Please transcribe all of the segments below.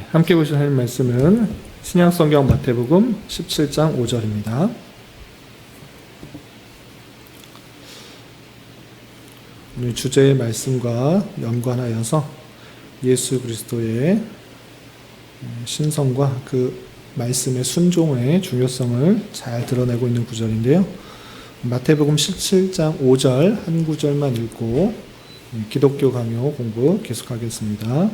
함께 보실 하나님 말씀은 신약성경 마태복음 17장 5절입니다. 오늘 주제의 말씀과 연관하여서 예수 그리스도의 신성과 그 말씀의 순종의 중요성을 잘 드러내고 있는 구절인데요. 마태복음 17장 5절 한 구절만 읽고 기독교 강요 공부 계속하겠습니다.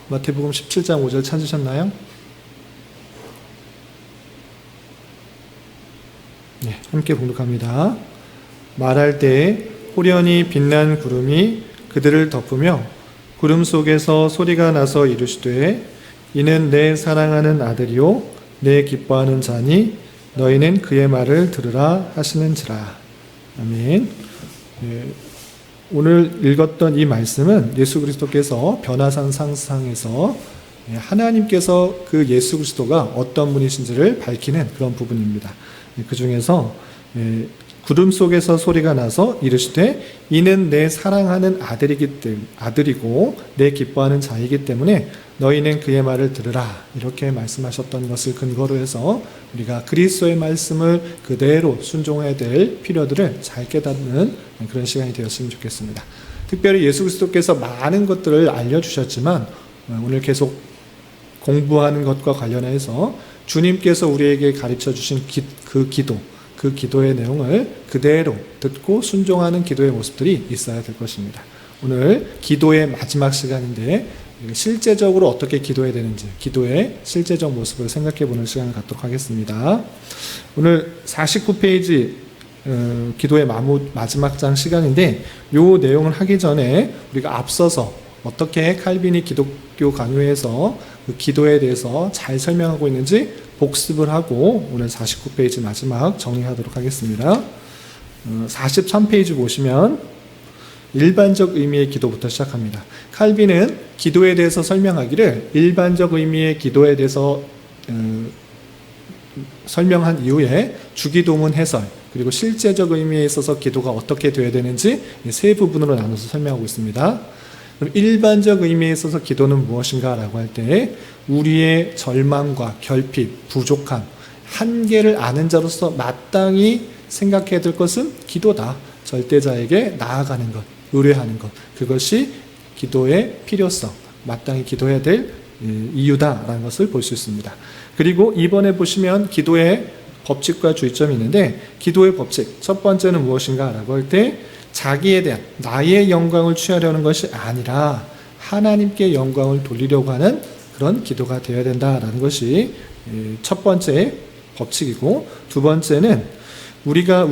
마태복음 17장 5절 찾으셨나요? 네, 함께 봉독합니다. 말할 때에 호련히 빛난 구름이 그들을 덮으며 구름 속에서 소리가 나서 이르시되 이는 내 사랑하는 아들이요 내 기뻐하는 자니 너희는 그의 말을 들으라 하시는지라. 아멘. 네. 오늘 읽었던 이 말씀은 예수 그리스도께서 변화산 상상에서 하나님께서 그 예수 그리스도가 어떤 분이신지를 밝히는 그런 부분입니다. 그 중에서 구름 속에서 소리가 나서 이르시되 이는 내 사랑하는 아들이고 내 기뻐하는 자이기 때문에 너희는 그의 말을 들으라, 이렇게 말씀하셨던 것을 근거로 해서 우리가 그리스도의 말씀을 그대로 순종해야 될 필요들을 잘 깨닫는 그런 시간이 되었으면 좋겠습니다. 특별히 예수 그리스도께서 많은 것들을 알려주셨지만 오늘 계속 공부하는 것과 관련해서 주님께서 우리에게 가르쳐 주신 그 기도의 내용을 그대로 듣고 순종하는 기도의 모습들이 있어야 될 것입니다. 오늘 기도의 마지막 시간인데 실제적으로 어떻게 기도해야 되는지, 기도의 실제적 모습을 생각해 보는 시간을 갖도록 하겠습니다. 오늘 49페이지 기도의 마지막 장 시간인데 이 내용을 하기 전에 우리가 앞서서 어떻게 칼빈이 기독교 강요에서 그 기도에 대해서 잘 설명하고 있는지 복습을 하고 오늘 49페이지 마지막 정리하도록 하겠습니다. 43페이지 보시면 일반적 의미의 기도부터 시작합니다. 칼빈은 기도에 대해서 설명하기를 일반적 의미의 기도에 대해서 설명한 이후에 주기도문 해설, 그리고 실제적 의미에 있어서 기도가 어떻게 되어야 되는지 세 부분으로 나눠서 설명하고 있습니다. 그럼 일반적 의미에 있어서 기도는 무엇인가 라고 할 때 우리의 절망과 결핍, 부족함, 한계를 아는 자로서 마땅히 생각해야 될 것은 기도다. 절대자에게 나아가는 것, 의뢰하는 것, 그것이 기도의 필요성, 마땅히 기도해야 될 이유다라는 것을 볼 수 있습니다. 그리고 이번에 보시면 기도의 법칙과 주의점이 있는데 기도의 법칙, 첫 번째는 무엇인가 라고 할 때 자기에 대한 나의 영광을 취하려는 것이 아니라 하나님께 영광을 돌리려고 하는 그런 기도가 되어야 된다라는 것이 첫 번째 법칙이고, 두 번째는 우리가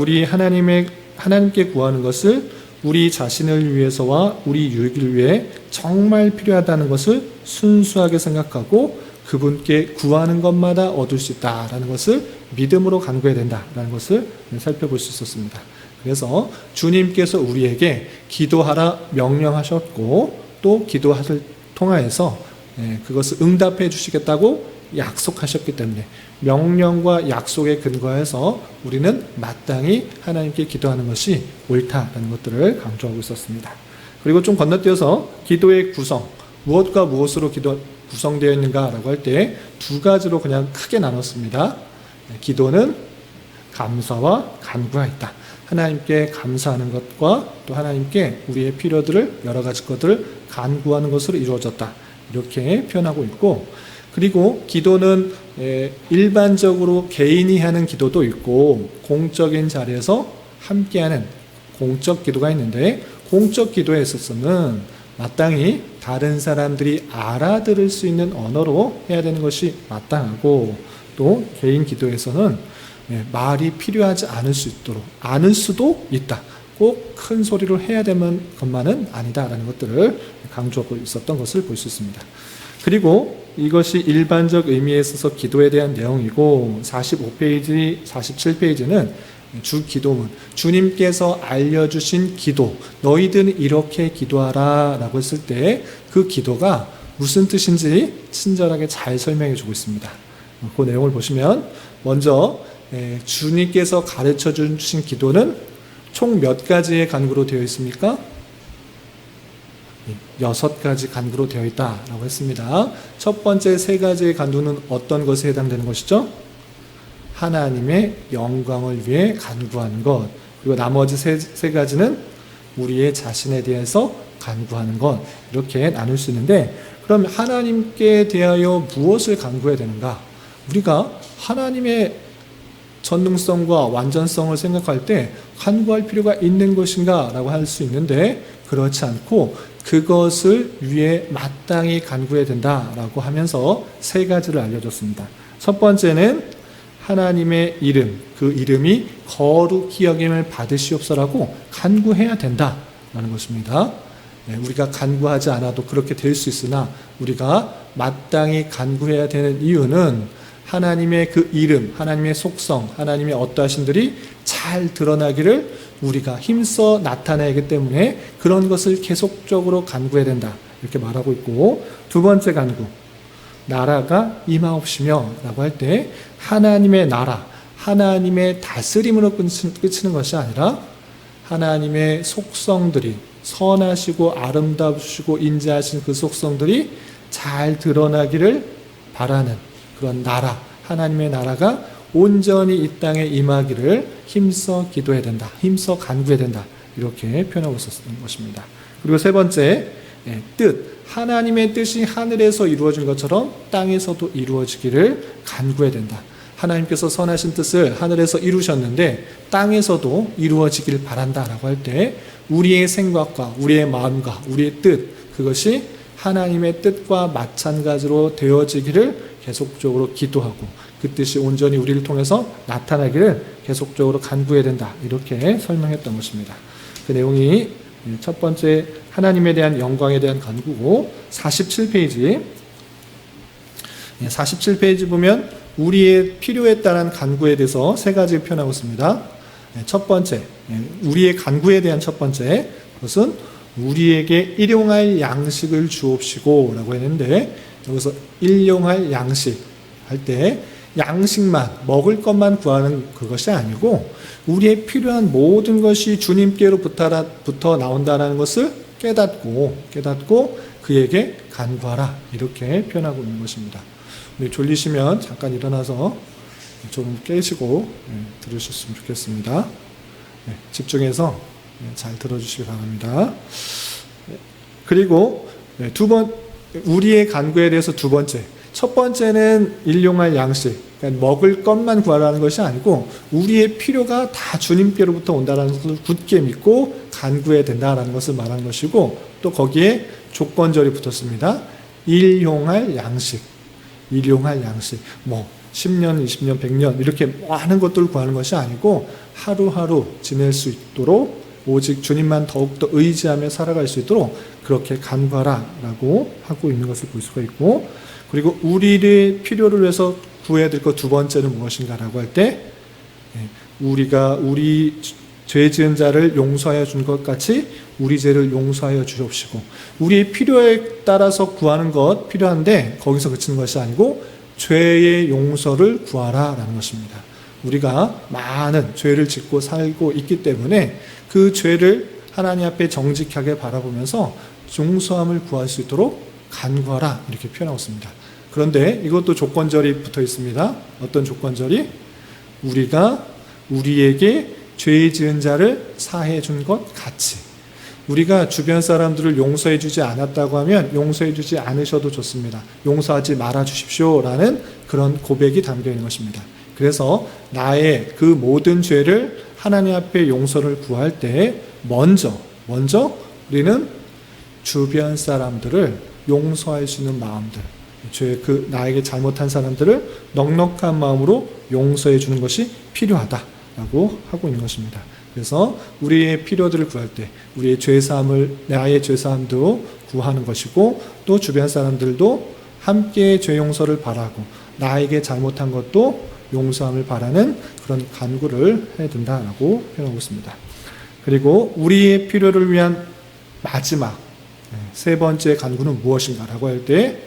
하나님께 구하는 것을 우리 자신을 위해서와 우리 유익을 위해 정말 필요하다는 것을 순수하게 생각하고 그분께 구하는 것마다 얻을 수 있다라는 것을 믿음으로 간구해야 된다라는 것을 살펴볼 수 있었습니다. 그래서 주님께서 우리에게 기도하라 명령하셨고 또 기도를 통하여서 그것을 응답해 주시겠다고 약속하셨기 때문에 명령과 약속에 근거해서 우리는 마땅히 하나님께 기도하는 것이 옳다라는 것들을 강조하고 있었습니다. 그리고 좀 건너뛰어서 기도의 구성, 무엇과 무엇으로 구성되어 있는가라고 할 때 두 가지로 그냥 크게 나눴습니다. 기도는 감사와 간구가 있다. 하나님께 감사하는 것과 또 하나님께 우리의 필요들을 여러 가지 것들을 간구하는 것으로 이루어졌다. 이렇게 표현하고 있고, 그리고 기도는 일반적으로 개인이 하는 기도도 있고 공적인 자리에서 함께하는 공적 기도가 있는데 공적 기도에 있어서는 마땅히 다른 사람들이 알아들을 수 있는 언어로 해야 되는 것이 마땅하고, 또 개인 기도에서는 말이 필요하지 않을 수도 있다. 꼭 큰 소리로 해야 되는 것만은 아니다라는 것들을 강조하고 있었던 것을 볼 수 있습니다. 그리고 이것이 일반적 의미에 있어서 기도에 대한 내용이고 45페이지, 47페이지는 주 기도문, 주님께서 알려주신 기도, 너희들은 이렇게 기도하라 라고 했을 때 그 기도가 무슨 뜻인지 친절하게 잘 설명해 주고 있습니다. 그 내용을 보시면 먼저 주님께서 가르쳐 주신 기도는 총 몇 가지의 간구로 되어 있습니까? 6가지 간구로 되어 있다라고 했습니다. 첫 번째 3가지의 간구는 어떤 것에 해당되는 것이죠? 하나님의 영광을 위해 간구하는 것. 그리고 나머지 세 가지는 우리의 자신에 대해서 간구하는 것. 이렇게 나눌 수 있는데, 그럼 하나님께 대하여 무엇을 간구해야 되는가? 우리가 하나님의 전능성과 완전성을 생각할 때 간구할 필요가 있는 것인가? 라고 할 수 있는데, 그렇지 않고 그것을 위해 마땅히 간구해야 된다라고 하면서 3가지를 알려줬습니다. 첫 번째는 하나님의 이름, 그 이름이 거룩히 여김을 받으시옵소라고 간구해야 된다라는 것입니다. 우리가 간구하지 않아도 그렇게 될 수 있으나 우리가 마땅히 간구해야 되는 이유는 하나님의 그 이름, 하나님의 속성, 하나님의 어떠하신들이 잘 드러나기를 우리가 힘써 나타내기 때문에 그런 것을 계속적으로 간구해야 된다, 이렇게 말하고 있고, 두 번째 간구, 나라가 임하옵시며 라고 할 때 하나님의 나라, 하나님의 다스림으로 끝이는 것이 아니라 하나님의 속성들이, 선하시고 아름다우시고 인자하신 그 속성들이 잘 드러나기를 바라는 그런 나라, 하나님의 나라가 온전히 이 땅에 임하기를 힘써 기도해야 된다, 힘써 간구해야 된다, 이렇게 표현하고 있었던 것입니다. 그리고 세 번째, 뜻, 하나님의 뜻이 하늘에서 이루어진 것처럼 땅에서도 이루어지기를 간구해야 된다. 하나님께서 선하신 뜻을 하늘에서 이루셨는데 땅에서도 이루어지길 바란다라고 할 때 우리의 생각과 우리의 마음과 우리의 뜻, 그것이 하나님의 뜻과 마찬가지로 되어지기를 계속적으로 기도하고 그 뜻이 온전히 우리를 통해서 나타나기를 계속적으로 간구해야 된다, 이렇게 설명했던 것입니다. 그 내용이 첫 번째 하나님에 대한 영광에 대한 간구고, 47페이지 보면 우리의 필요에 따른 간구에 대해서 3가지 표현하고 있습니다. 첫 번째, 우리의 간구에 대한 첫 번째, 그것은 우리에게 일용할 양식을 주옵시고 라고 했는데, 여기서 일용할 양식 할 때 양식만, 먹을 것만 구하는 그것이 아니고 우리의 필요한 모든 것이 주님께로부터 나온다는 것을 깨닫고 그에게 간구하라, 이렇게 표현하고 있는 것입니다. 졸리시면 잠깐 일어나서 좀 깨시고 들으셨으면 좋겠습니다. 집중해서 잘 들어주시기 바랍니다. 그리고 우리의 간구에 대해서 두 번째, 첫 번째는 일용할 양식, 그러니까 먹을 것만 구하라는 것이 아니고 우리의 필요가 다 주님께로부터 온다는 것을 굳게 믿고 간구해야 된다는 것을 말한 것이고, 또 거기에 조건절이 붙었습니다. 일용할 양식, 뭐 10년, 20년, 100년 이렇게 많은 것들을 구하는 것이 아니고 하루하루 지낼 수 있도록 오직 주님만 더욱더 의지하며 살아갈 수 있도록 그렇게 간구하라라고 하고 있는 것을 볼 수가 있고, 그리고 우리의 필요를 위해서 구해야 될 것 두 번째는 무엇인가라고 할 때, 우리가 우리 죄 지은 자를 용서하여 준 것 같이 우리 죄를 용서하여 주옵시고, 우리의 필요에 따라서 구하는 것 필요한데 거기서 그치는 것이 아니고 죄의 용서를 구하라라는 것입니다. 우리가 많은 죄를 짓고 살고 있기 때문에 그 죄를 하나님 앞에 정직하게 바라보면서 용서함을 구할 수 있도록 간구하라, 이렇게 표현하고 있습니다. 그런데 이것도 조건절이 붙어 있습니다. 어떤 조건절이? 우리가 우리에게 죄 지은 자를 사해 준 것 같이. 우리가 주변 사람들을 용서해 주지 않았다고 하면 용서해 주지 않으셔도 좋습니다. 용서하지 말아 주십시오 라는 그런 고백이 담겨 있는 것입니다. 그래서 나의 그 모든 죄를 하나님 앞에 용서를 구할 때 먼저 우리는 주변 사람들을 용서할 수 있는 마음들, 나에게 잘못한 사람들을 넉넉한 마음으로 용서해 주는 것이 필요하다라고 하고 있는 것입니다. 그래서 우리의 필요들을 구할 때 우리의 나의 죄사함도 구하는 것이고, 또 주변 사람들도 함께 죄 용서를 바라고 나에게 잘못한 것도 용서함을 바라는 그런 간구를 해야 된다라고 표현하고 있습니다. 그리고 우리의 필요를 위한 마지막 세 번째 간구는 무엇인가라고 할 때,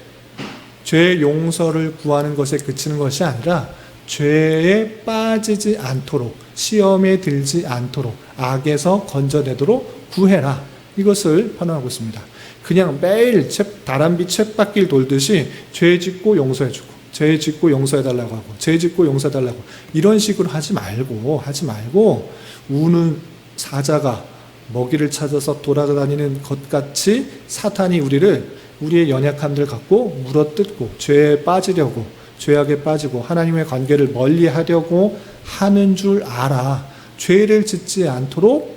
죄 용서를 구하는 것에 그치는 것이 아니라 죄에 빠지지 않도록, 시험에 들지 않도록, 악에서 건져내도록 구해라, 이것을 표현하고 있습니다. 그냥 매일 다람쥐 쳇바퀴를 돌듯이 죄 짓고 용서해주고, 죄 짓고 용서해달라고 하고, 죄 짓고 용서해달라고, 이런 식으로 하지 말고 우는 사자가 먹이를 찾아서 돌아다니는 것 같이 사탄이 우리의 연약함들 갖고 물어뜯고 죄에 빠지려고, 죄악에 빠지고 하나님의 관계를 멀리 하려고 하는 줄 알아. 죄를 짓지 않도록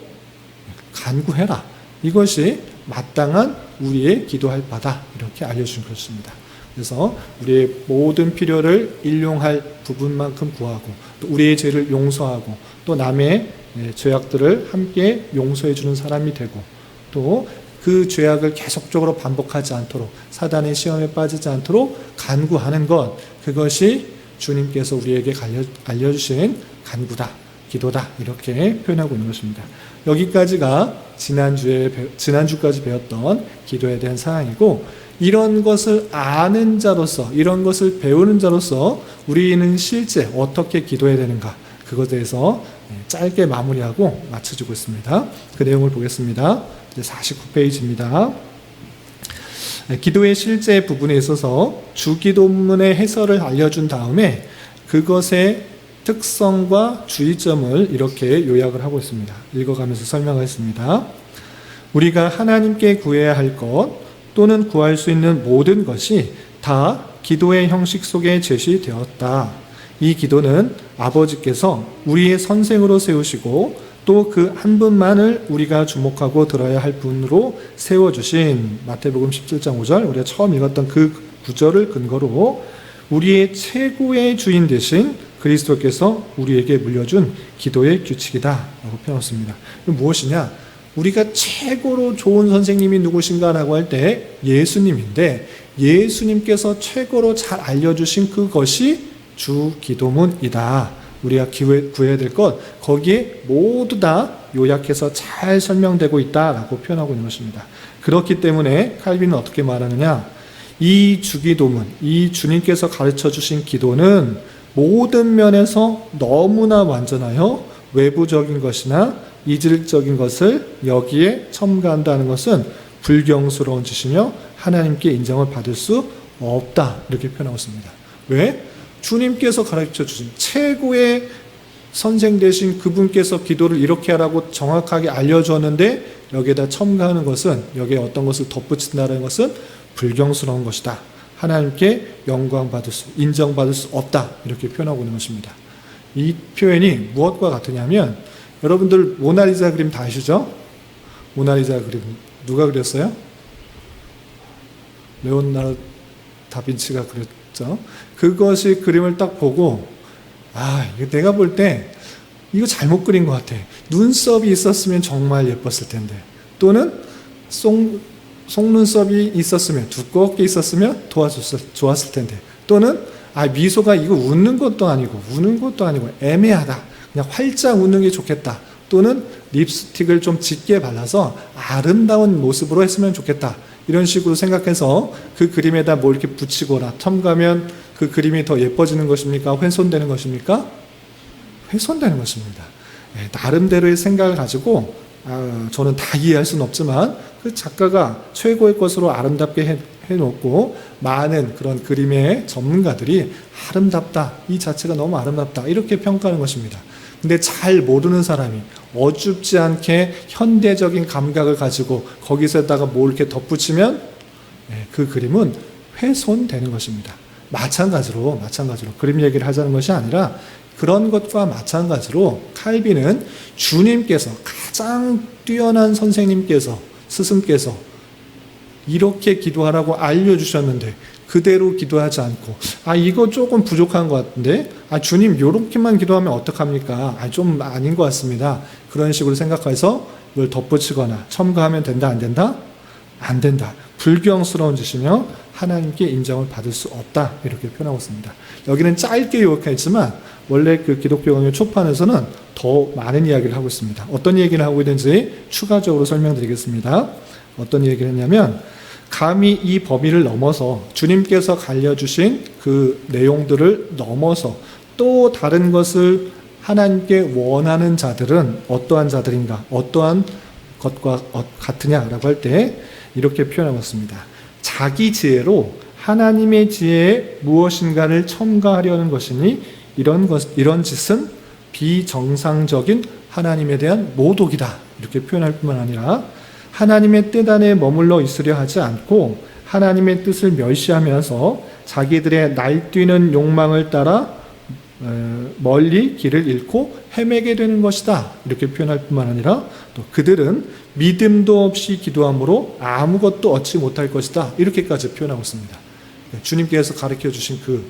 간구해라. 이것이 마땅한 우리의 기도할 바다, 이렇게 알려준 것입니다. 그래서 우리의 모든 필요를 일용할 부분만큼 구하고, 또 우리의 죄를 용서하고, 또 남의 죄악들을 함께 용서해 주는 사람이 되고, 또 그 죄악을 계속적으로 반복하지 않도록, 사단의 시험에 빠지지 않도록 간구하는 것, 그것이 주님께서 우리에게 알려주신 간구다, 기도다, 이렇게 표현하고 있는 것입니다. 여기까지가 지난주까지 배웠던 기도에 대한 사항이고, 이런 것을 아는 자로서, 이런 것을 배우는 자로서 우리는 실제 어떻게 기도해야 되는가, 그것에 대해서 짧게 마무리하고 마쳐주고 있습니다. 그 내용을 보겠습니다. 49페이지입니다. 기도의 실제 부분에 있어서 주기도문의 해설을 알려준 다음에 그것의 특성과 주의점을 이렇게 요약을 하고 있습니다. 읽어가면서 설명하겠습니다. 우리가 하나님께 구해야 할 것 또는 구할 수 있는 모든 것이 다 기도의 형식 속에 제시되었다. 이 기도는 아버지께서 우리의 선생으로 세우시고 또 그 한 분만을 우리가 주목하고 들어야 할 분으로 세워주신 마태복음 17장 5절, 우리가 처음 읽었던 그 구절을 근거로 우리의 최고의 주인 되신 그리스도께서 우리에게 물려준 기도의 규칙이다 라고 표현했습니다. 무엇이냐? 우리가 최고로 좋은 선생님이 누구신가라고 할 때 예수님인데, 예수님께서 최고로 잘 알려주신 그것이 주기도문이다. 우리가 구해야 될 것, 거기에 모두 다 요약해서 잘 설명되고 있다라고 표현하고 있는 것입니다. 그렇기 때문에 칼빈은 어떻게 말하느냐? 이 주기도문, 이 주님께서 가르쳐 주신 기도는 모든 면에서 너무나 완전하여 외부적인 것이나 이질적인 것을 여기에 첨가한다는 것은 불경스러운 짓이며 하나님께 인정을 받을 수 없다, 이렇게 표현하고 있습니다. 왜? 주님께서 가르쳐 주신 최고의 선생 되신 그분께서 기도를 이렇게 하라고 정확하게 알려주었는데 여기에다 첨가하는 것은, 여기에 어떤 것을 덧붙인다는 것은 불경스러운 것이다. 하나님께 영광받을 수, 인정받을 수 없다. 이렇게 표현하고 있는 것입니다. 이 표현이 무엇과 같으냐면, 여러분들 모나리자 그림 다 아시죠? 모나리자 그림 누가 그렸어요? 레오나르도 다빈치가 그렸죠. 그것이 그림을 딱 보고, 이거 내가 볼 때 이거 잘못 그린 것 같아. 눈썹이 있었으면 정말 예뻤을 텐데, 또는 속눈썹이 있었으면, 두껍게 있었으면 좋았을 텐데, 또는 미소가 이거 웃는 것도 아니고 우는 것도 아니고 애매하다, 그냥 활짝 웃는 게 좋겠다, 또는 립스틱을 좀 짙게 발라서 아름다운 모습으로 했으면 좋겠다, 이런 식으로 생각해서 그 그림에다 뭐 이렇게 붙이거나 첨가하면 그 그림이 더 예뻐지는 것입니까? 훼손되는 것입니까? 훼손되는 것입니다. 나름대로의 생각을 가지고, 저는 다 이해할 수는 없지만 그 작가가 최고의 것으로 아름답게 해놓고 많은 그런 그림의 전문가들이 아름답다, 이 자체가 너무 아름답다, 이렇게 평가하는 것입니다. 근데 잘 모르는 사람이 어줍지 않게 현대적인 감각을 가지고 거기서다가 뭐 이렇게 덧붙이면 그 그림은 훼손되는 것입니다. 마찬가지로 그림 얘기를 하자는 것이 아니라, 그런 것과 마찬가지로 칼빈은 주님께서, 가장 뛰어난 선생님께서, 스승께서 이렇게 기도하라고 알려주셨는데 그대로 기도하지 않고, 이거 조금 부족한 것 같은데, 주님 이렇게만 기도하면 어떡합니까? 좀 아닌 것 같습니다. 그런 식으로 생각해서 이걸 덧붙이거나 첨가하면 된다, 안 된다? 안 된다. 불경스러운 짓이며 하나님께 인정을 받을 수 없다, 이렇게 표현하고 있습니다. 여기는 짧게 요약했지만 원래 그 기독교 강의 초판에서는 더 많은 이야기를 하고 있습니다. 어떤 얘기를 하고 있는지 추가적으로 설명드리겠습니다. 어떤 얘기를 했냐면, 감히 이 범위를 넘어서 주님께서 알려주신 그 내용들을 넘어서 또 다른 것을 하나님께 원하는 자들은 어떠한 자들인가, 어떠한 것과 같으냐라고 할 때 이렇게 표현하고 있습니다. 자기 지혜로 하나님의 지혜에 무엇인가를 첨가하려는 것이니 이런 짓은 비정상적인 하나님에 대한 모독이다. 이렇게 표현할 뿐만 아니라 하나님의 뜻 안에 머물러 있으려 하지 않고 하나님의 뜻을 멸시하면서 자기들의 날뛰는 욕망을 따라 멀리 길을 잃고 헤매게 되는 것이다. 이렇게 표현할 뿐만 아니라 또 그들은 믿음도 없이 기도함으로 아무것도 얻지 못할 것이다. 이렇게까지 표현하고 있습니다. 주님께서 가르쳐 주신 그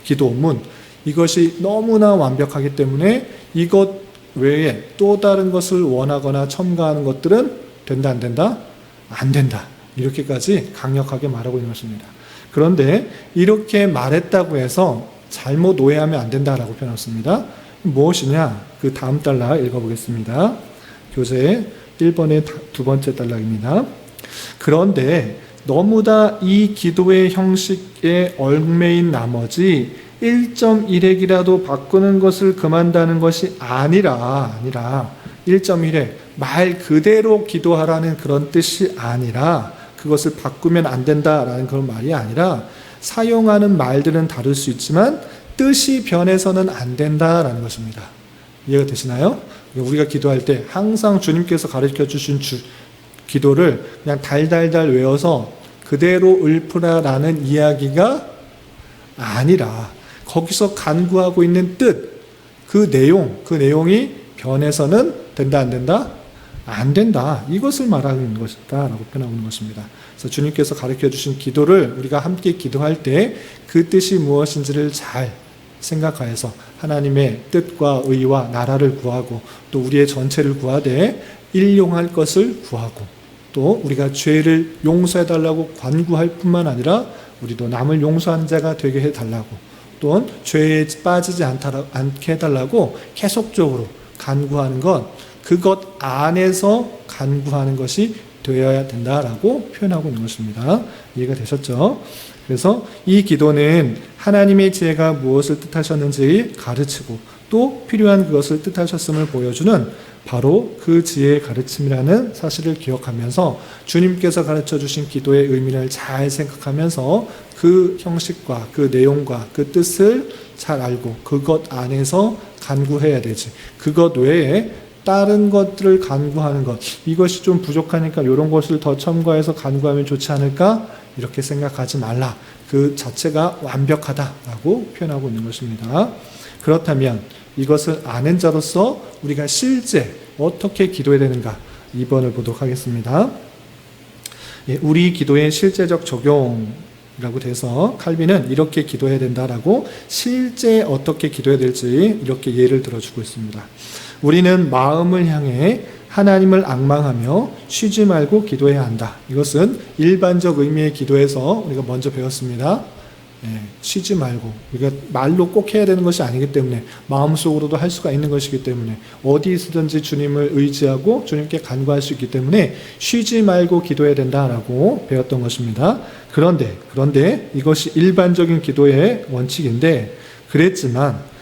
기도문, 이것이 너무나 완벽하기 때문에 이것 외에 또 다른 것을 원하거나 첨가하는 것들은 된다 안 된다? 안 된다. 이렇게까지 강력하게 말하고 있는 것입니다. 그런데 이렇게 말했다고 해서 잘못 오해하면 안 된다라고 표현했습니다. 무엇이냐? 그 다음 단락 읽어보겠습니다. 교재 1번의 두 번째 단락입니다. 그런데 너무나 이 기도의 형식에 얽매인 나머지 1.1핵이라도 바꾸는 것을 금한다는 것이 아니라 1.1핵 말 그대로 기도하라는 그런 뜻이 아니라 그것을 바꾸면 안 된다라는 그런 말이 아니라 사용하는 말들은 다를 수 있지만 뜻이 변해서는 안 된다라는 것입니다. 이해가 되시나요? 우리가 기도할 때 항상 주님께서 가르쳐 주신 기도를 그냥 달달달 외워서 그대로 읊으라라는 이야기가 아니라 거기서 간구하고 있는 뜻, 그 내용이 변해서는 된다 안 된다? 안 된다. 이것을 말하는 것이다 라고 표현하는 것입니다. 그래서 주님께서 가르쳐 주신 기도를 우리가 함께 기도할 때 그 뜻이 무엇인지를 잘 생각하여서 하나님의 뜻과 의와 나라를 구하고 또 우리의 전체를 구하되 일용할 것을 구하고 또 우리가 죄를 용서해달라고 간구할 뿐만 아니라 우리도 남을 용서하는 자가 되게 해달라고 또는 죄에 빠지지 않게 해달라고 계속적으로 간구하는 것, 그것 안에서 간구하는 것이 되어야 된다라고 표현하고 있는 것입니다. 이해가 되셨죠? 그래서 이 기도는 하나님의 지혜가 무엇을 뜻하셨는지 가르치고 또 필요한 그것을 뜻하셨음을 보여주는 바로 그 지혜의 가르침이라는 사실을 기억하면서 주님께서 가르쳐 주신 기도의 의미를 잘 생각하면서 그 형식과 그 내용과 그 뜻을 잘 알고 그것 안에서 간구해야 되지. 그것 외에 다른 것들을 간구하는 것, 이것이 좀 부족하니까 이런 것을 더 첨가해서 간구하면 좋지 않을까? 이렇게 생각하지 말라. 그 자체가 완벽하다라고 표현하고 있는 것입니다. 그렇다면 이것을 아는 자로서 우리가 실제 어떻게 기도해야 되는가? 2번을 보도록 하겠습니다. 우리 기도의 실제적 적용이라고 돼서 칼빈은 이렇게 기도해야 된다라고 실제 어떻게 기도해야 될지 이렇게 예를 들어주고 있습니다. 우리는 마음을 향해 하나님을 앙망하며 쉬지 말고 기도해야 한다. 이것은 일반적 의미의 기도에서 우리가 먼저 배웠습니다. 쉬지 말고, 우리가 말로 꼭 해야 되는 것이 아니기 때문에 마음속으로도 할 수가 있는 것이기 때문에 어디 있든지 주님을 의지하고 주님께 간구할 수 있기 때문에 쉬지 말고 기도해야 된다라고 배웠던 것입니다. 그런데 이것이 일반적인 기도의 원칙인데 그랬지만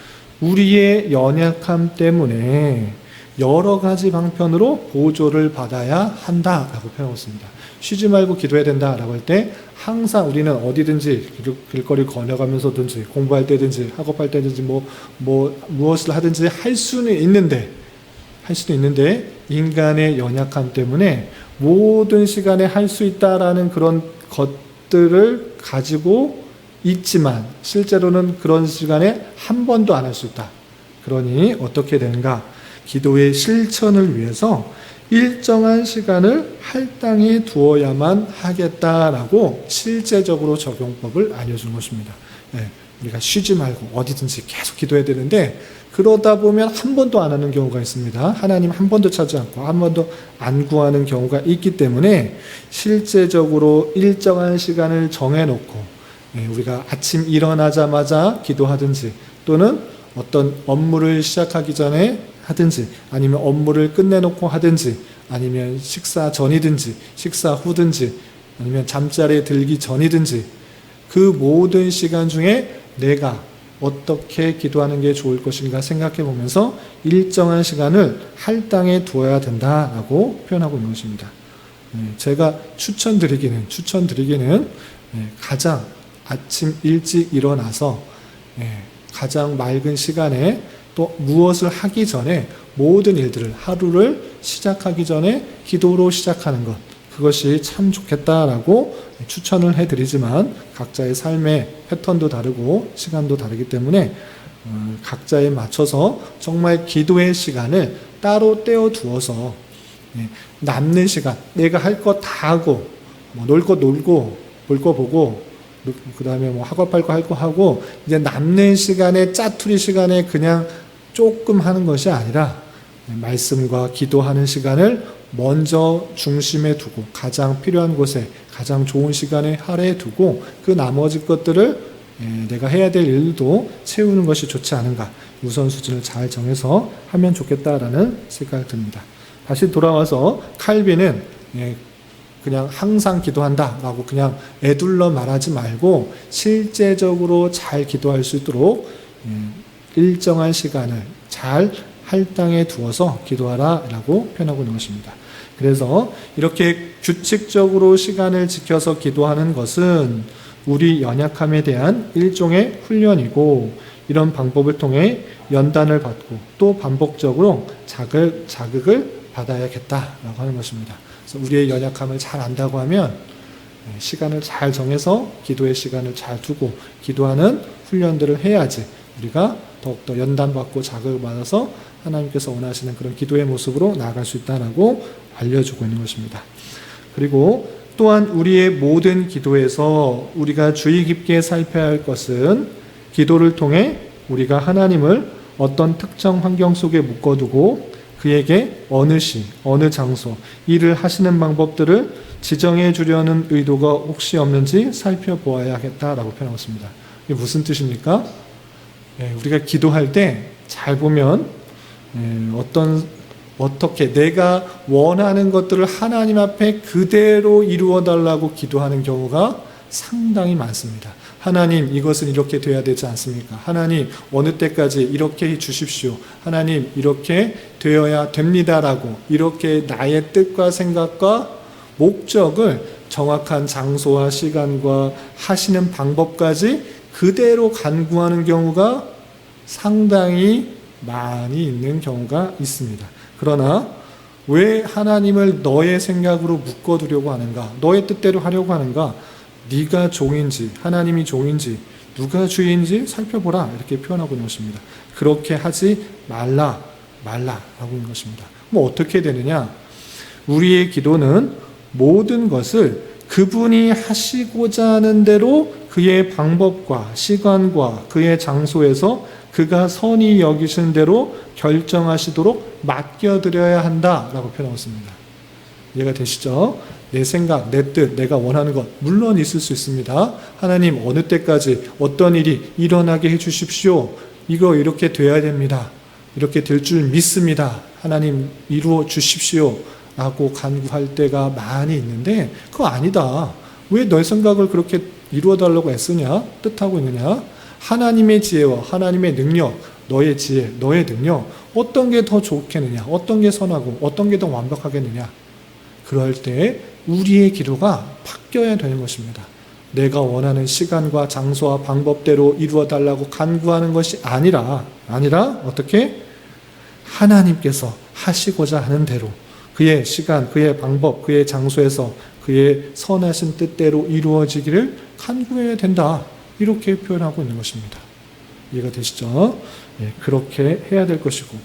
우리의 연약함 때문에 여러 가지 방편으로 보조를 받아야 한다라고 표현하고 있습니다. 쉬지 말고 기도해야 된다라고 할 때 항상 우리는 어디든지 길거리 걸어가면서든지 공부할 때든지 학업할 때든지 무엇을 하든지 할 수는 있는데 인간의 연약함 때문에 모든 시간에 할 수 있다라는 그런 것들을 가지고 있지만 실제로는 그런 시간에 한 번도 안 할 수 있다. 그러니 어떻게 되는가? 기도의 실천을 위해서 일정한 시간을 할당해 두어야만 하겠다라고 실제적으로 적용법을 알려준 것입니다. 우리가 쉬지 말고 어디든지 계속 기도해야 되는데 그러다 보면 한 번도 안 하는 경우가 있습니다. 하나님 한 번도 찾지 않고 한 번도 안 구하는 경우가 있기 때문에 실제적으로 일정한 시간을 정해놓고 우리가 아침 일어나자마자 기도하든지 또는 어떤 업무를 시작하기 전에 하든지 아니면 업무를 끝내놓고 하든지 아니면 식사 전이든지 식사 후든지 아니면 잠자리에 들기 전이든지 그 모든 시간 중에 내가 어떻게 기도하는 게 좋을 것인가 생각해 보면서 일정한 시간을 할당해 두어야 된다라고 표현하고 있는 것입니다. 제가 추천드리기는 가장 아침 일찍 일어나서 가장 맑은 시간에 또 무엇을 하기 전에 모든 일들을 하루를 시작하기 전에 기도로 시작하는 것, 그것이 참 좋겠다라고 추천을 해드리지만 각자의 삶의 패턴도 다르고 시간도 다르기 때문에 각자에 맞춰서 정말 기도의 시간을 따로 떼어두어서 남는 시간, 내가 할 거 다 하고 놀 거 놀고 볼 거 보고 그 다음에 학업할 거 할 거 하고 이제 남는 시간에 짜투리 시간에 그냥 조금 하는 것이 아니라 말씀과 기도하는 시간을 먼저 중심에 두고 가장 필요한 곳에 가장 좋은 시간에 할애해 두고 그 나머지 것들을 내가 해야 될 일도 채우는 것이 좋지 않은가, 우선순위를 잘 정해서 하면 좋겠다라는 생각이 듭니다. 다시 돌아와서 칼빈은 그냥 항상 기도한다라고 그냥 애둘러 말하지 말고 실제적으로 잘 기도할 수 있도록 일정한 시간을 잘 할당해 두어서 기도하라라고 표현하고 있는 것입니다. 그래서 이렇게 규칙적으로 시간을 지켜서 기도하는 것은 우리 연약함에 대한 일종의 훈련이고, 이런 방법을 통해 연단을 받고 또 반복적으로 자극을 받아야겠다라고 하는 것입니다. 그래서 우리의 연약함을 잘 안다고 하면 시간을 잘 정해서 기도의 시간을 잘 두고 기도하는 훈련들을 해야지 우리가 더욱더 연단받고 자극을 받아서 하나님께서 원하시는 그런 기도의 모습으로 나아갈 수 있다라고 알려주고 있는 것입니다. 그리고 또한 우리의 모든 기도에서 우리가 주의 깊게 살펴야 할 것은 기도를 통해 우리가 하나님을 어떤 특정 환경 속에 묶어두고 그에게 어느 시, 어느 장소, 일을 하시는 방법들을 지정해 주려는 의도가 혹시 없는지 살펴보아야겠다라고 표현하고 있습니다. 이게 무슨 뜻입니까? 우리가 기도할 때 잘 보면 어떻게 내가 원하는 것들을 하나님 앞에 그대로 이루어 달라고 기도하는 경우가 상당히 많습니다. 하나님, 이것은 이렇게 돼야 되지 않습니까? 하나님, 어느 때까지 이렇게 해 주십시오. 하나님, 이렇게 되어야 됩니다라고 이렇게 나의 뜻과 생각과 목적을 정확한 장소와 시간과 하시는 방법까지 그대로 간구하는 경우가 상당히 많이 있는 경우가 있습니다. 그러나 왜 하나님을 너의 생각으로 묶어두려고 하는가? 너의 뜻대로 하려고 하는가? 네가 종인지 하나님이 종인지 누가 주인지 살펴보라, 이렇게 표현하고 있는 것입니다. 그렇게 하지 말라라고 있는 것입니다. 어떻게 되느냐? 우리의 기도는 모든 것을 그분이 하시고자 하는 대로 그의 방법과 시간과 그의 장소에서 그가 선히 여기신 대로 결정하시도록 맡겨드려야 한다라고 표현하고 있습니다. 이해가 되시죠? 내 생각, 내 뜻, 내가 원하는 것 물론 있을 수 있습니다. 하나님, 어느 때까지 어떤 일이 일어나게 해주십시오. 이거 이렇게 돼야 됩니다. 이렇게 될 줄 믿습니다. 하나님 이루어 주십시오 라고 간구할 때가 많이 있는데, 그거 아니다. 왜 너의 생각을 그렇게 이루어 달라고 애쓰냐? 뜻하고 있느냐? 하나님의 지혜와 하나님의 능력, 너의 지혜, 너의 능력, 어떤 게 더 좋겠느냐? 어떤 게 선하고 어떤 게 더 완벽하겠느냐? 그럴 때 우리의 기도가 바뀌어야 되는 것입니다. 내가 원하는 시간과 장소와 방법대로 이루어 달라고 간구하는 것이 아니라 어떻게? 하나님께서 하시고자 하는 대로 그의 시간, 그의 방법, 그의 장소에서 그의 선하신 뜻대로 이루어지기를 간구해야 된다. 이렇게 표현하고 있는 것입니다. 이해가 되시죠? 그렇게 해야 될 것이고,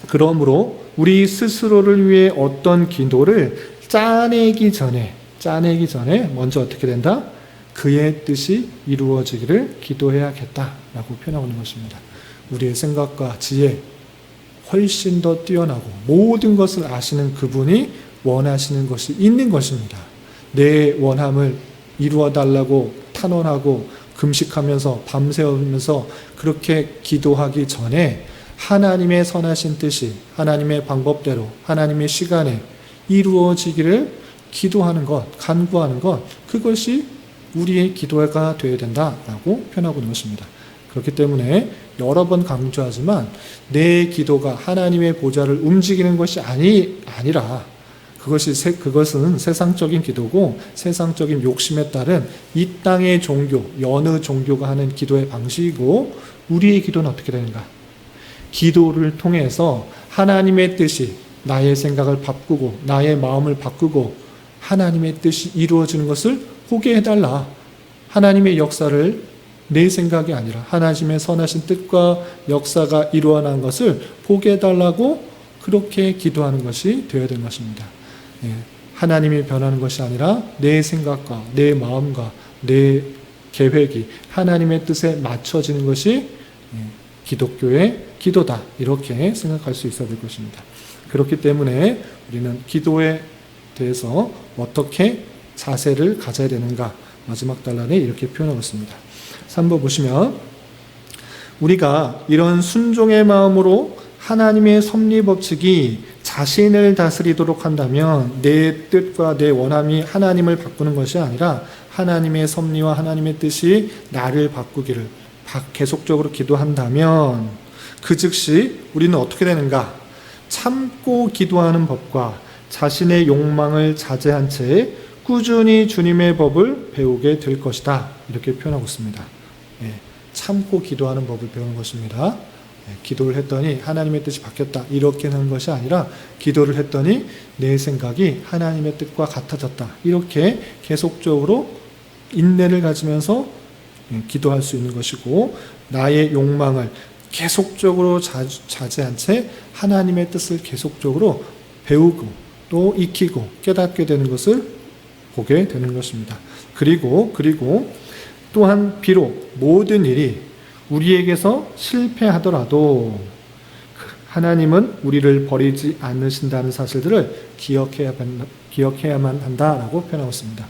그러므로 우리 스스로를 위해 어떤 기도를 짜내기 전에 먼저 어떻게 된다? 그의 뜻이 이루어지기를 기도해야겠다라고 표현하고 있는 것입니다. 우리의 생각과 지혜 훨씬 더 뛰어나고 모든 것을 아시는 그분이 원하시는 것이 있는 것입니다. 내 원함을 이루어 달라고 탄원하고 금식하면서 밤새우면서 그렇게 기도하기 전에 하나님의 선하신 뜻이 하나님의 방법대로 하나님의 시간에 이루어지기를 기도하는 것, 간구하는 것, 그것이 우리의 기도가 되어야 된다라고 표현하고 있는 것입니다. 그렇기 때문에 여러 번 강조하지만 내 기도가 하나님의 보좌를 움직이는 것이 아니라 그것은 세상적인 기도고 세상적인 욕심에 따른 이 땅의 종교, 여느 종교가 하는 기도의 방식이고 우리의 기도는 어떻게 되는가? 기도를 통해서 하나님의 뜻이 나의 생각을 바꾸고 나의 마음을 바꾸고 하나님의 뜻이 이루어지는 것을 보게 해달라. 하나님의 역사를 내 생각이 아니라 하나님의 선하신 뜻과 역사가 이루어난 것을 보게 해달라고 그렇게 기도하는 것이 되어야 되는 것입니다. 하나님이 변하는 것이 아니라 내 생각과 내 마음과 내 계획이 하나님의 뜻에 맞춰지는 것이 기독교의 기도다. 이렇게 생각할 수 있어야 될 것입니다. 그렇기 때문에 우리는 기도에 대해서 어떻게 자세를 가져야 되는가 마지막 단락에 이렇게 표현하고 있습니다. 3번 보시면 우리가 이런 순종의 마음으로 하나님의 섭리 법칙이 자신을 다스리도록 한다면 내 뜻과 내 원함이 하나님을 바꾸는 것이 아니라 하나님의 섭리와 하나님의 뜻이 나를 바꾸기를 계속적으로 기도한다면 그 즉시 우리는 어떻게 되는가? 참고 기도하는 법과 자신의 욕망을 자제한 채 꾸준히 주님의 법을 배우게 될 것이다. 이렇게 표현하고 있습니다. 참고 기도하는 법을 배우는 것입니다. 기도를 했더니 하나님의 뜻이 바뀌었다. 이렇게 하는 것이 아니라 기도를 했더니 내 생각이 하나님의 뜻과 같아졌다. 이렇게 계속적으로 인내를 가지면서 기도할 수 있는 것이고 나의 욕망을 계속적으로 자제한 채 하나님의 뜻을 계속적으로 배우고 또 익히고 깨닫게 되는 것을 보게 되는 것입니다. 그리고 또한 비록 모든 일이 우리에게서 실패하더라도 하나님은 우리를 버리지 않으신다는 사실들을 기억해야만 한다라고 표현하고 있습니다.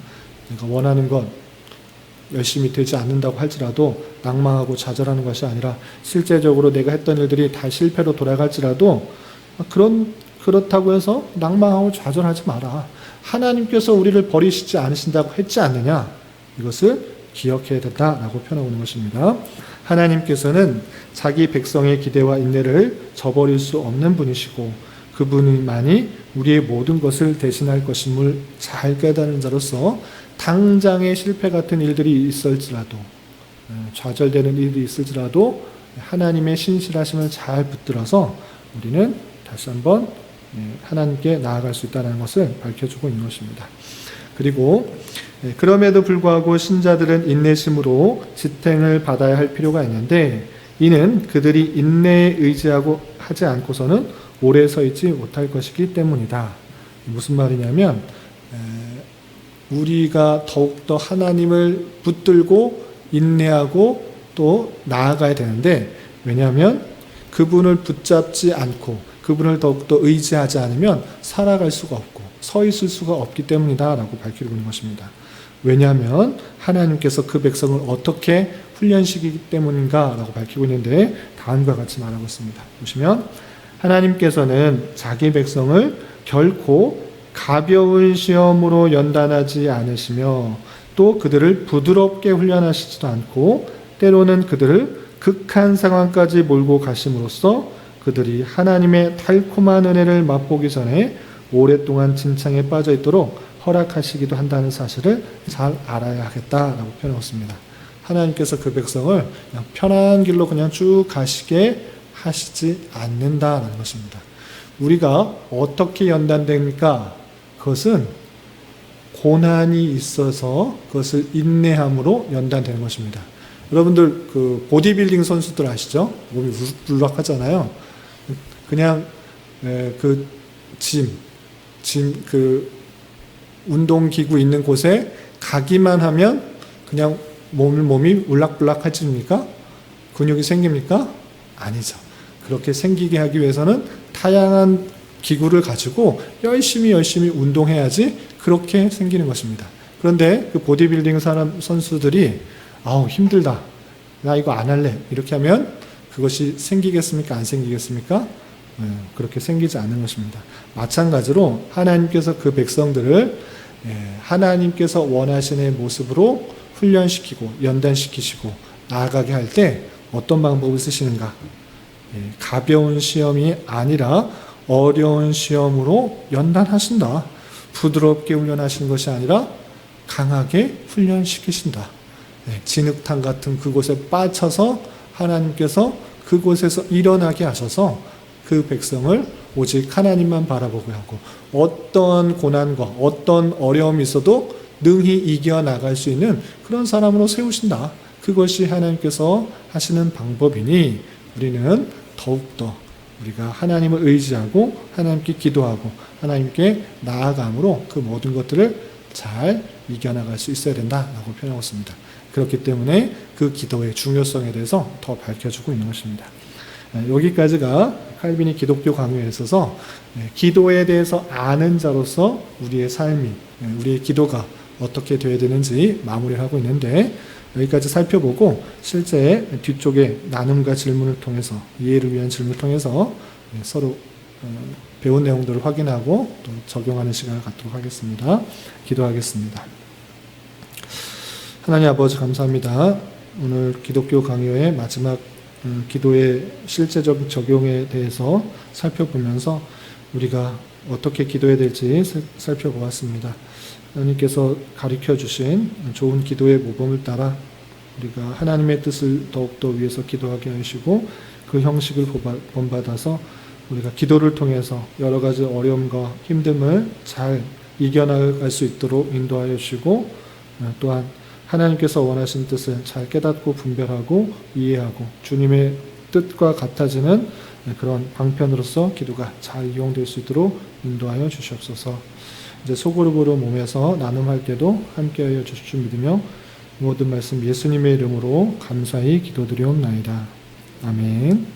내가 원하는 것 열심히 되지 않는다고 할지라도 낭망하고 좌절하는 것이 아니라 실제적으로 내가 했던 일들이 다 실패로 돌아갈지라도 그렇다고 해서 낭망하고 좌절하지 마라. 하나님께서 우리를 버리시지 않으신다고 했지 않느냐? 이것을 기억해야 된다라고 표현하고 있는 것입니다. 하나님께서는 자기 백성의 기대와 인내를 저버릴 수 없는 분이시고 그분만이 우리의 모든 것을 대신할 것임을 잘 깨닫는 자로서 당장의 실패 같은 일들이 있을지라도 좌절되는 일이 있을지라도 하나님의 신실하심을 잘 붙들어서 우리는 다시 한번 하나님께 나아갈 수 있다는 것을 밝혀주고 있는 것입니다. 그리고 그럼에도 불구하고 신자들은 인내심으로 지탱을 받아야 할 필요가 있는데 이는 그들이 인내에 의지하고 하지 않고서는 오래 서 있지 못할 것이기 때문이다. 무슨 말이냐면 우리가 더욱더 하나님을 붙들고 인내하고 또 나아가야 되는데 왜냐하면 그분을 붙잡지 않고 그분을 더욱더 의지하지 않으면 살아갈 수가 없고 서 있을 수가 없기 때문이다 라고 밝히고 있는 것입니다. 왜냐하면 하나님께서 그 백성을 어떻게 훈련시키기 때문인가 라고 밝히고 있는데 다음과 같이 말하고 있습니다. 보시면 하나님께서는 자기 백성을 결코 가벼운 시험으로 연단하지 않으시며 또 그들을 부드럽게 훈련하시지도 않고 때로는 그들을 극한 상황까지 몰고 가심으로써 그들이 하나님의 달콤한 은혜를 맛보기 전에 오랫동안 진창에 빠져 있도록 허락하시기도 한다는 사실을 잘 알아야 하겠다라고 표현했습니다. 하나님께서 그 백성을 그냥 편한 길로 그냥 쭉 가시게 하시지 않는다는 것입니다. 우리가 어떻게 연단됩니까? 그것은 고난이 있어서 그것을 인내함으로 연단되는 것입니다. 여러분들 그 보디빌딩 선수들 아시죠? 몸이 울락하잖아요. 그냥 그 그 운동기구 있는 곳에 가기만 하면 그냥 몸이 울락불락해집니까? 근육이 생깁니까? 아니죠. 그렇게 생기게 하기 위해서는 다양한 기구를 가지고 열심히 운동해야지 그렇게 생기는 것입니다. 그런데 그 보디빌딩 선수들이 아우 힘들다. 나 이거 안 할래. 이렇게 하면 그것이 생기겠습니까? 안 생기겠습니까? 그렇게 생기지 않는 것입니다. 마찬가지로 하나님께서 그 백성들을 하나님께서 원하시는 모습으로 훈련시키고 연단시키시고 나아가게 할 때 어떤 방법을 쓰시는가? 가벼운 시험이 아니라 어려운 시험으로 연단하신다. 부드럽게 훈련하시는 것이 아니라 강하게 훈련시키신다. 진흙탕 같은 그곳에 빠져서 하나님께서 그곳에서 일어나게 하셔서 그 백성을 오직 하나님만 바라보게 하고 어떤 고난과 어떤 어려움이 있어도 능히 이겨나갈 수 있는 그런 사람으로 세우신다. 그것이 하나님께서 하시는 방법이니 우리는 더욱더 우리가 하나님을 의지하고 하나님께 기도하고 하나님께 나아감으로 그 모든 것들을 잘 이겨나갈 수 있어야 된다라고 표현하고 있습니다. 그렇기 때문에 그 기도의 중요성에 대해서 더 밝혀주고 있는 것입니다. 여기까지가 칼빈이 기독교 강요에 있어서 기도에 대해서 아는 자로서 우리의 삶이, 우리의 기도가 어떻게 되어야 되는지 마무리를 하고 있는데 여기까지 살펴보고 실제 뒤쪽에 나눔과 질문을 통해서 이해를 위한 질문을 통해서 서로 배운 내용들을 확인하고 또 적용하는 시간을 갖도록 하겠습니다. 기도하겠습니다. 하나님 아버지 감사합니다. 오늘 기독교 강요의 마지막 기도의 실제적 적용에 대해서 살펴보면서 우리가 어떻게 기도해야 될지 살펴보았습니다. 하나님께서 가르쳐 주신 좋은 기도의 모범을 따라 우리가 하나님의 뜻을 더욱더 위해서 기도하게 하시고 그 형식을 본받아서 우리가 기도를 통해서 여러 가지 어려움과 힘듦을 잘 이겨나갈 수 있도록 인도하여 주시고 또한 하나님께서 원하신 뜻을 잘 깨닫고 분별하고 이해하고 주님의 뜻과 같아지는 그런 방편으로서 기도가 잘 이용될 수 있도록 인도하여 주시옵소서. 이제 소그룹으로 몸에서 나눔할 때도 함께하여 주실 줄 믿으며 모든 말씀 예수님의 이름으로 감사히 기도드리옵나이다. 아멘.